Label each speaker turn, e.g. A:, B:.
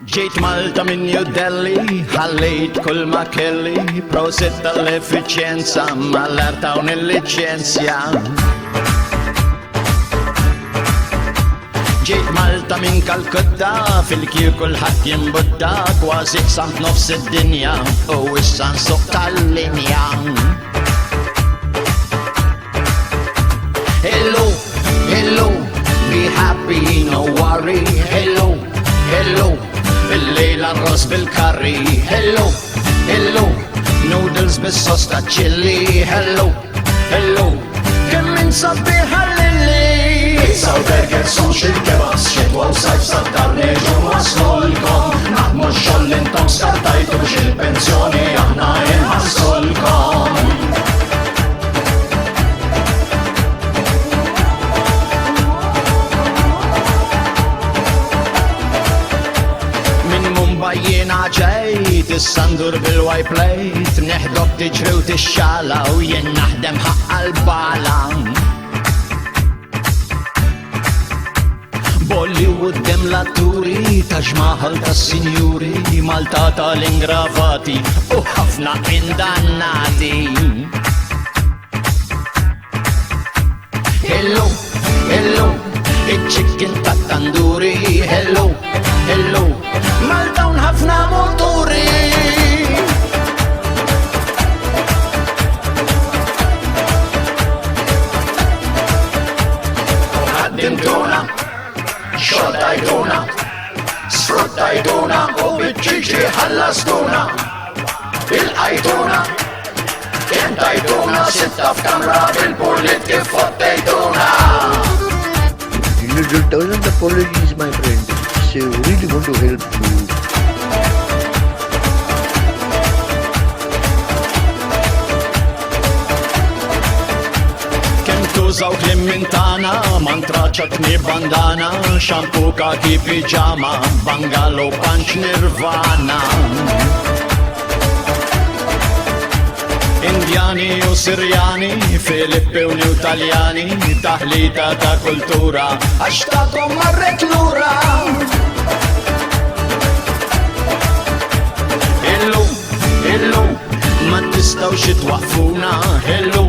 A: Ġejt Malta minn New Delhi, ħallejt kull ma kelli, proset tal-effiċjenza, mal-artawn il-licenzja. Ġejt Malta minn Kalkutta, fil-kir kulħadd jimbutta, kważi qsamt nofs id-dinja, u issa nsuq tal-linja. Hello, hello, be happy, no worry, hello, hello. Bil-lejla arroz bil-karri, hello, hello. Noodles bis-sos ta' chili, hello, hello. Kemm min sabiħa lilli. Pizza u burger, social kebabs, xedwa u sajf sad-dar neġu waslulkom. Naħdmu x-xogħol intom skartajtu biex il-pensjoni aħna inħassulkom. Jiena ġejt, is-sandur bil-white plate, neħdok tiġri u tixxala u jien naħdem ħaqqa l-bala. Bollywood demlaturi, taġmaħal tas-sinjuri, Malta tal-ingravati u ħafna indannati. Hello, hello, il-chicken tat-tanduri, hello, hello. Malta ħafna moturi. Ħaddimtuna, xoltajduna, sfruttajduna u biċċiġi ħallastuna. Il-qajtuna, intajtuna, sitta f'kamra bil-bullet kif fottejtuna.
B: You doesn't apologize, my friend. So really want to help you.
A: Tużaw klim minn tana, mantra ċatni bandana, shampoo kaki pijama, bangalo punch nirvana. Indjani u Sirjani, Filippi u Italjani, taħlita ta' kultura, għax ta'kom marret lura. Hello, hello, ma tistawx twaqfuna, hello,